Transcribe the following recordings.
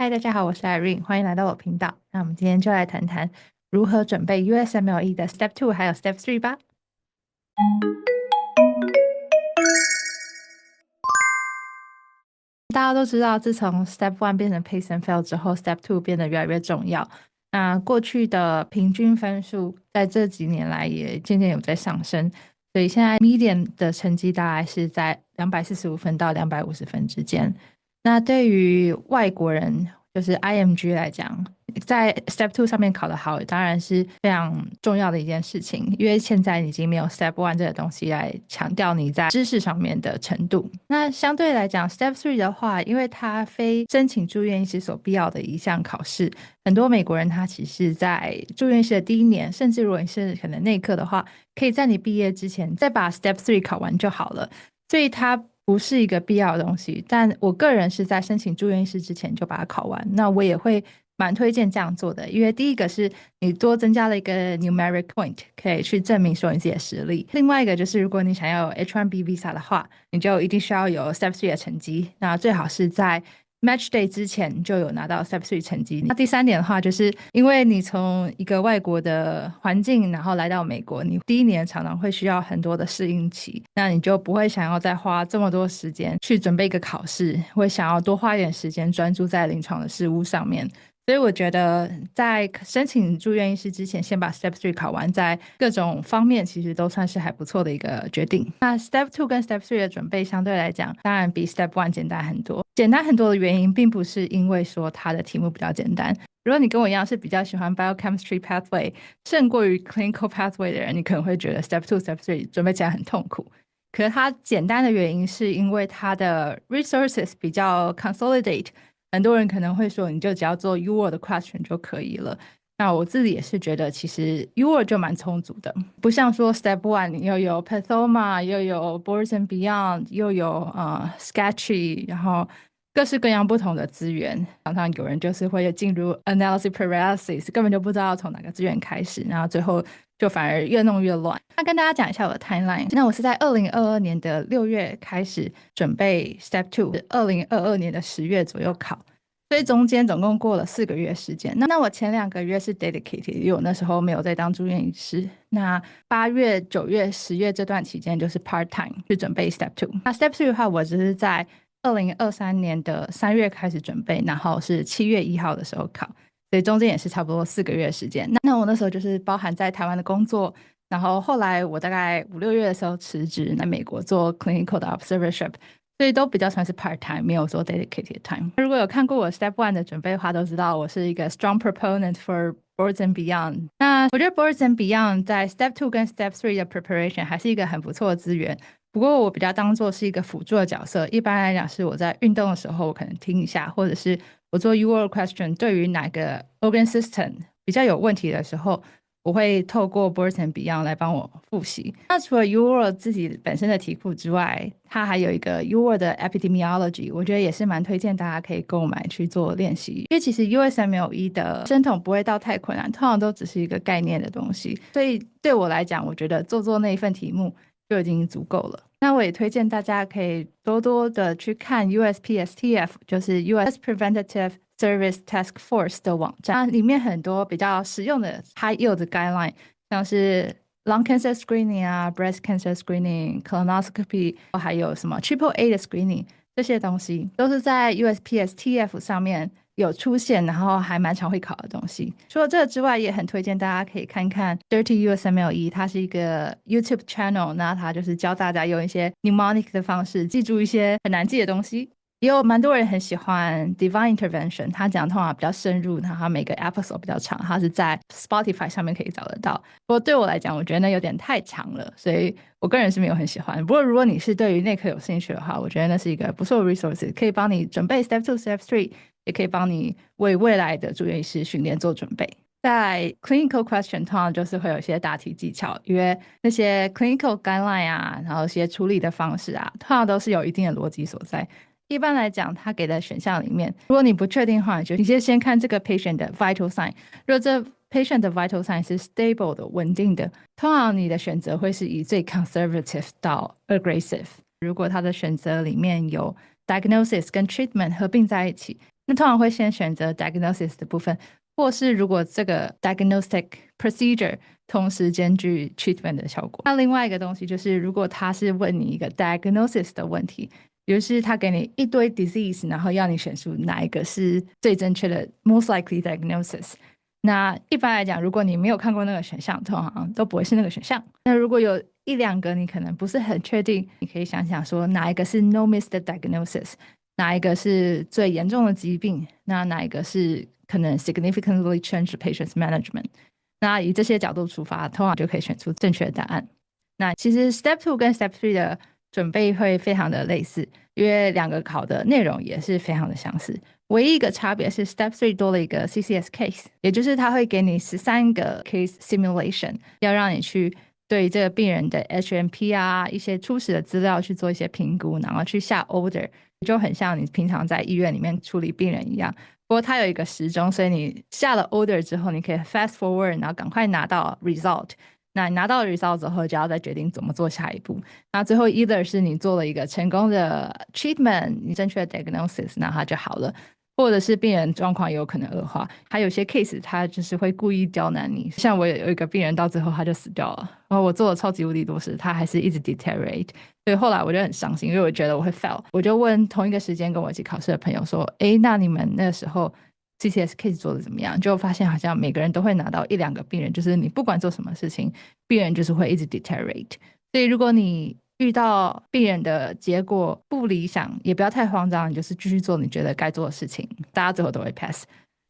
嗨，大家好，我是 Irene，欢迎来到我频道。那我们今天就来谈谈如何准备 USMLE 的 Step Two 还有 Step Three 吧。大家都知道，自从 Step One 变成 Pace and Fail 之后，Step Two 变得越来越重要。那过去的平均分数在这几年来也渐渐有在上升，所以现在 median 的成绩大概是在245分到250分之间。那对于外国人，就是 IMG 来讲，在 Step Two 上面考得好，当然是非常重要的一件事情，因为现在已经没有 Step One 这个东西来强调你在知识上面的程度。那相对来讲，Step Three 的话，因为它非申请住院医师所必要的一项考试，很多美国人他其实在住院医师的第一年，甚至如果你是可能内科的话，可以在你毕业之前再把 Step Three 考完就好了。所以它不是一个必要的东西，但我个人是在申请住院医师之前就把它考完。那我也会蛮推荐这样做的，因为第一个是你多增加了一个 numeric point，可以去证明说你自己的实力。另外一个就是，如果你想要有 H1B visa 的话，你就一定需要有 Step 3的成绩，那最好是在 Match Day 之前就有拿到 Step 3成绩。那第三点的话，就是因为你从一个外国的环境，然后来到美国，你第一年常常会需要很多的适应期，那你就不会想要再花这么多时间去准备一个考试，会想要多花一点时间专注在临床的事务上面。所以我觉得，在申请住院医师之前，先把 Step Three 考完，在各种方面其实都算是还不错的一个决定。那 Step Two 跟 Step Three 的准备相对来讲，当然比 Step One 简单很多。简单很多的原因，并不是因为说它的题目比较简单。如果你跟我一样是比较喜欢 biochemistry pathway 胜过于 clinical pathway 的人，你可能会觉得 Step Two、Step Three 准备起来很痛苦。可是它简单的原因是因为它的 resources 比较 consolidate，很多人可能会说，你就只要做 UWorld 的 question 就可以了。那我自己也是觉得，其实 UWorld 就蛮充足的，不像说 Step One 你又有 Pathoma，又有 Boards and Beyond，又有Sketchy，然后各式各样不同的资源。常常有人就是会进入 analysis paralysis，根本就不知道要从哪个资源开始，然后最后就反而越弄越乱。那跟大家讲一下我的 timeline。那我是在2022年的6月开始准备 Step Two，2022年的10月左右考。所以中间总共过了4个月时间。那我前2个月是 dedicated，因为我那时候没有在当住院医师。那8月、9月、10月这段期间就是 part time 去准备 Step Two。那 Step Three 的话，我只是在2023年的3月开始准备，然后是7月1号的时候考，所以中间也是差不多4个月时间。那我那时候就是包含在台湾的工作，然后后来我大概5、6月的时候辞职，来美国做 clinical 的 observership。所以都比较算是 part time，没有做 dedicated time。如果有看过我 Step One 的准备的话，都知道我是一个 strong proponent for Boards and Beyond。那我觉得 Boards and Beyond 在 Step Two 跟 Step Three 的 preparation 还是一个很不错的资源。不过我比较当做是一个辅助的角色，一般来讲是我在运动的时候，我可能听一下，或者是我做 UWorld question 对于哪个 organ system 比较有问题的时候，我会透过 Boards and Beyond 来帮我复习。那除了 UWorld 自己本身的题库之外，它还有一个 UWorld 的 epidemiology，我觉得也是蛮推荐大家可以购买去做练习。因为其实 USMLE 的生统不会到太困难，通常都只是一个概念的东西。所以对我来讲，我觉得做那一份题目就已经足够了。那我也推荐大家可以多多的去看 USPSTF，就是 US Preventative Service Task Force 的网站，那里面很多比较实用的 high yield guideline，像是 lung cancer screening 啊，breast cancer screening、colonoscopy，还有什么 Triple A 的 screening，这些东西都是在 USPSTF 上面有出现，然后还蛮常会考的东西。除了这个之外，也很推荐大家可以看看 Dirty USMLE，它是一个 YouTube channel，那它就是教大家用一些 mnemonic 的方式记住一些很难记的东西。也有蛮多人很喜欢 Divine Intervention，他讲的通常比较深入，然后他每个 episode 比较长，他是在 Spotify 上面可以找得到。不过对我来讲，我觉得那有点太长了，所以我个人是没有很喜欢。不过如果你是对于内科有兴趣的话，我觉得那是一个不错的 resource， 可以帮你准备 Step Two、Step Three，也可以帮你为未来的住院医师训练做准备。在 clinical question 通常就是会有一些答题技巧，因为那些 clinical guideline 啊，然后一些处理的方式啊，通常都是有一定的逻辑所在。一般来讲，他给的选项里面，如果你不确定的话，你就先看这个 patient 的 vital sign。如果这 patient 的 vital sign 是 stable 的、稳定的，通常你的选择会是以最 conservative 到 aggressive。如果他的选择里面有 diagnosis 跟 treatment 合并在一起，那通常会先选择 diagnosis 的部分，或是如果这个 diagnostic procedure 同时兼具 treatment 的效果。那另外一个东西就是，如果他是问你一个 diagnosis 的问题，比如是他给你一堆 disease， 然后要你选出哪一个是最正确的 most likely diagnosis。那一般来讲，如果你没有看过那个选项，通常都不会是那个选项。那如果有一两个你可能不是很确定，你可以想想说哪一个是 no miss 的 diagnosis， 哪一个是最严重的疾病，那哪一个是可能 significantly change the patient's management。那以这些角度出发，通常就可以选出正确的答案。那其实 Step 2跟 Step 3的准备会非常的类似，因为两个考的内容也是非常的相似。唯一一个差别是 Step 3多了一个 CCS case， 也就是它会给你13个 case simulation， 要让你去对这个病人的 HMP 啊一些初始的资料去做一些评估，然后去下 order， 就很像你平常在医院里面处理病人一样。不过它有一个时钟，所以你下了 order 之后，你可以 fast forward， 然后赶快拿到 result。那你拿到 result 之后，就要再决定怎么做下一步。那最后 either 是你做了一个成功的 treatment， 你正确的 diagnosis， 那它就好了。或者是病人状况也有可能恶化，还有些 case 他就是会故意刁难你，像我有一个病人到最后他就死掉了，然后我做了超级无敌多事，他还是一直 deteriorate， 所以后来我就很伤心，因为我觉得我会 fail， 我就问同一个时间跟我一起考试的朋友说，诶，那你们那时候 CCS case 做的怎么样？就发现好像每个人都会拿到一两个病人，就是你不管做什么事情，病人就是会一直 deteriorate， 所以如果你遇到病人的结果不理想，也不要太慌张，你就是继续做你觉得该做的事情，大家最后都会 pass。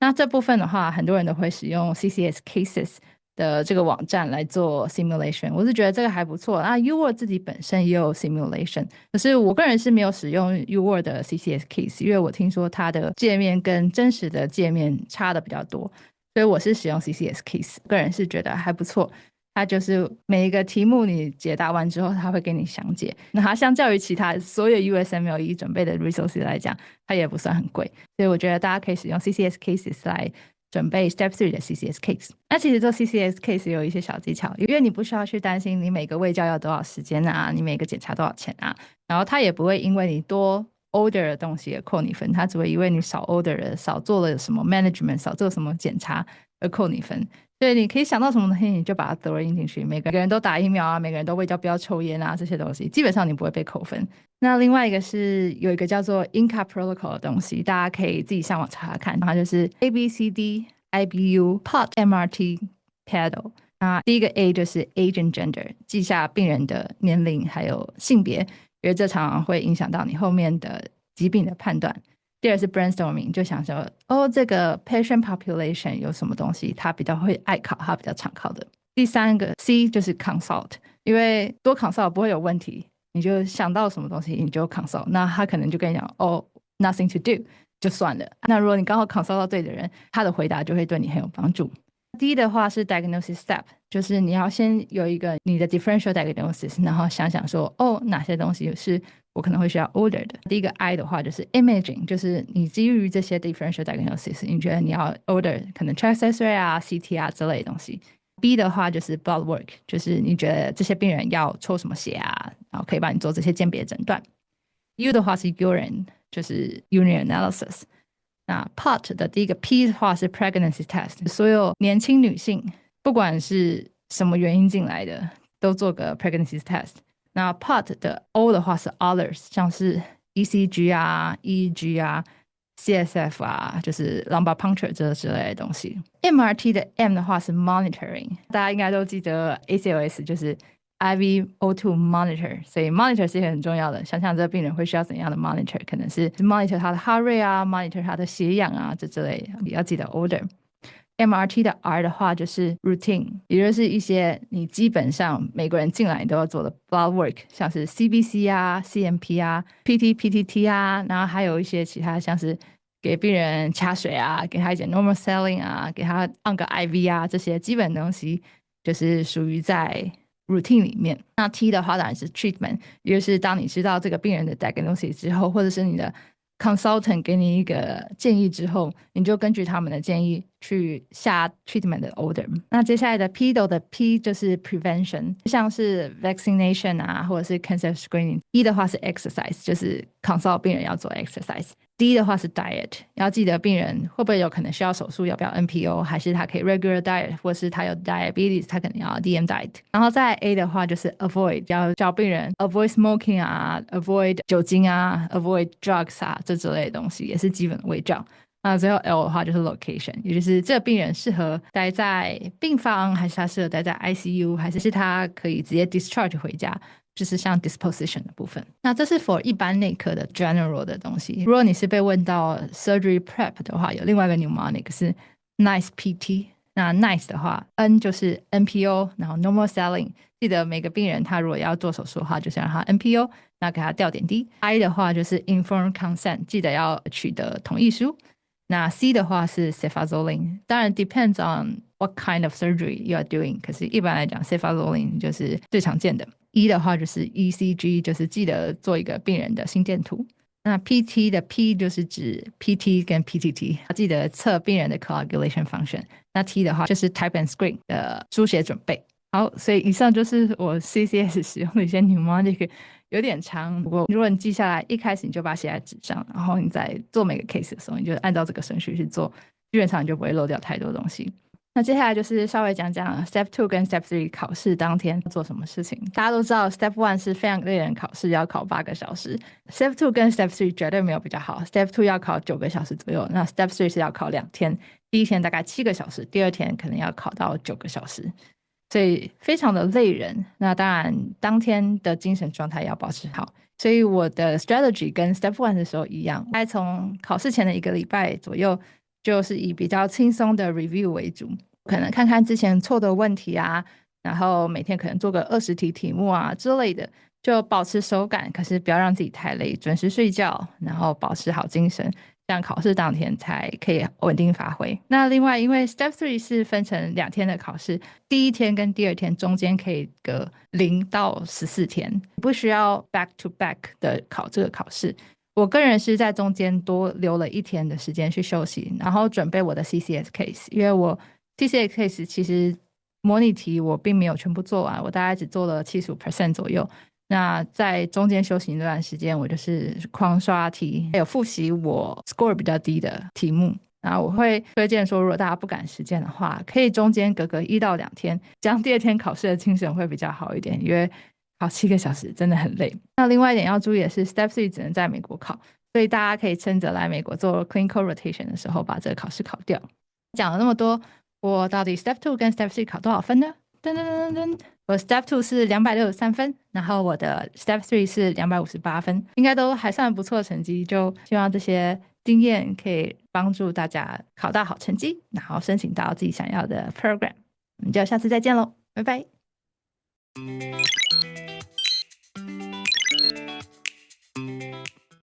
那这部分的话，很多人都会使用 CCS Cases 的这个网站来做 simulation， 我是觉得这个还不错。那 UWorld 自己本身也有 simulation， 可是我个人是没有使用 UWorld 的 CCS Case， 因为我听说它的界面跟真实的界面差的比较多，所以我是使用 CCS Case， 个人是觉得还不错。它就是每一个题目你解答完之后，它会给你详解。那它相较于其他所有 USMLE 准备的 resources 来讲，它也不算很贵，所以我觉得大家可以使用 CCS Cases 来准备 Step 3的 CCS Case。那其实做 CCS Case 有一些小技巧，因为你不需要去担心你每个卫教要多少时间啊，你每个检查多少钱啊，然后它也不会因为你多 order 的东西而扣你分，它只会因为你少 order 了、少做了什么 management、少做什么检查而扣你分。对，你可以想到什么东西，你就把它投入进去。每个人都打疫苗啊，每个人都卫教不要抽烟啊，这些东西基本上你不会被扣分。那另外一个是有一个叫做 INCA Protocol 的东西，大家可以自己上网查查看。它就是 ABCD IBU POT MRT PADL。那第一个 A 就是 Age and Gender， 记下病人的年龄还有性别，因为这常常会影响到你后面的疾病的判断。第二是 brainstorming， 就想说这个 patient population 有什么东西他比较会爱考，他比较常考的。第三个 C 就是 consult， 因为多 consult 不会有问题，你就想到什么东西你就 consult， 那他可能就跟你讲nothing to do 就算了。那如果你刚好 consult 到对的人，他的回答就会对你很有帮助。D 的话是 diagnosis step， 就是你要先有一个你的 differential diagnosis， 然后想想说哪些东西是我可能会需要 order 的。第一个 I 的话就是 imaging， 就是你基于这些 differential diagnosis， 你觉得你要 order 可能 chest X-ray 啊 CT 啊之类的东西。B 的话就是 blood work， 就是你觉得这些病人要抽什么血啊，然后可以帮你做这些鉴别诊断。U 的话是 urine， 就是 urine analysis。那 POT 的第一个 P 的话是 pregnancy test， 所有年轻女性不管是什么原因进来的都做个 pregnancy test。那 POT 的 O 的话是 others， 像是 ECG 啊 EEG 啊 CSF 啊，就是 lumbar puncture 这之类的东西。MRT 的 M 的话是 monitoring， 大家应该都记得 ACLS 就是IV O2 monitor， 所以 monitor 是很重要的。想想这个病人会需要怎样的 monitor， 可能是 monitor 他的 heart rate 啊 monitor 他的血氧啊这之类的，也要记得 order。MRT 的 R 的话就是 routine， 也就是一些你基本上每个人进来都要做的 blood work， 像是 CBC 啊 CMP 啊 PT、PTT 啊，然后还有一些其他像是给病人掐水啊，给他一点 normal saline 啊，给他按个 IV 啊，这些基本东西就是属于在routine 里面。那 T 的话当然是 treatment， 也就是当你知道这个病人的 diagnosis 之后，或者是你的 consultant 给你一个建议之后，你就根据他们的建议去下 treatment 的 order。那接下来的 PIDO 的 P 就是 prevention， 像是 vaccination 啊，或者是 cancer screening。E 的话是 exercise， 就是 consult 病人要做 exercise。D 的话是 diet， 要记得病人会不会有可能需要手术，要不要 NPO， 还是他可以 regular diet， 或是他有 diabetes， 他可能要 DM diet。然后在 A 的话就是 avoid， 要教病人 avoid smoking 啊， avoid 酒精啊， avoid drugs 啊，这之类的东西也是基本的卫教。那最后 L 的话就是 location， 也就是这个病人适合待在病房，还是他适合待在 ICU， 还是他可以直接 discharge 回家，就是像 disposition 的部分。那这是 for 一般内科的 general 的东西。如果你是被问到 surgery prep 的话，有另外一个 mnemonic 是 NICE PT。那 NICE 的话 N 就是 NPO， 然后 normal selling， 记得每个病人他如果要做手术的话，就是让他 NPO， 那给他吊点滴。I 的话就是 informed consent， 记得要取得同意书。那 C 的话是 cefazolin， 当然 depends on what kind of surgery you are doing， 可是一般来讲 cefazolin 就是最常见的。E 的话就是 ECG， 就是记得做一个病人的心电图。那 PT 的 P 就是指 PT 跟 PTT， 记得测病人的 coagulation function。那 T 的话就是 type and screen 的输血准备。好，所以以上就是我 CCS 使用的一些 mnemonic， 有点长，不过如果你记下来，一开始你就把它写在纸上，然后你在做每个 case 的时候，你就按照这个顺序去做，基本上你就不会漏掉太多东西。那接下来就是稍微讲讲 Step 2跟 Step 3考试当天做什么事情。大家都知道 Step 1是非常累人考试，要考8个小时。Step 2跟 Step 3绝对没有比较好。Step 2要考9个小时左右，那 Step 3是要考2天，第一天大概7个小时，第二天可能要考到9个小时。所以非常的累人。那当然当天的精神状态要保持好。所以我的 strategy 跟 Step 1的时候一样，大概从考试前的1个礼拜左右，就是以比较轻松的 review 为主，可能看看之前错的问题啊，然后每天可能做个20题题目啊之类的，就保持手感，可是不要让自己太累，准时睡觉，然后保持好精神，这样考试当天才可以稳定发挥。那另外因为 Step 3是分成2天的考试，第一天跟第二天中间可以隔0到14天，不需要 back to back 的考这个考试。我个人是在中间多留了1天的时间去休息，然后准备我的 CCS case， 因为我 CCS case 其实模拟题我并没有全部做完，我大概只做了75% 左右。那在中间休息那段时间，我就是狂刷题，还有复习我 score 比较低的题目。然后我会推荐说，如果大家不赶时间的话，可以中间隔1到2天，这样第二天考试的精神会比较好一点，因为考7个小时真的很累。那另外一点要注意的是 Step 3只能在美国考，所以大家可以趁着来美国做 clinical rotation 的时候把这个考试考掉。讲了那么多，我到底 Step 2跟 Step 3考多少分呢？噔噔噔噔噔，我 Step 2是263分，然后我的 Step 3是258分，应该都还算不错的成绩。就希望这些经验可以帮助大家考到好成绩，然后申请到自己想要的 program。我们就下次再见喽，拜拜。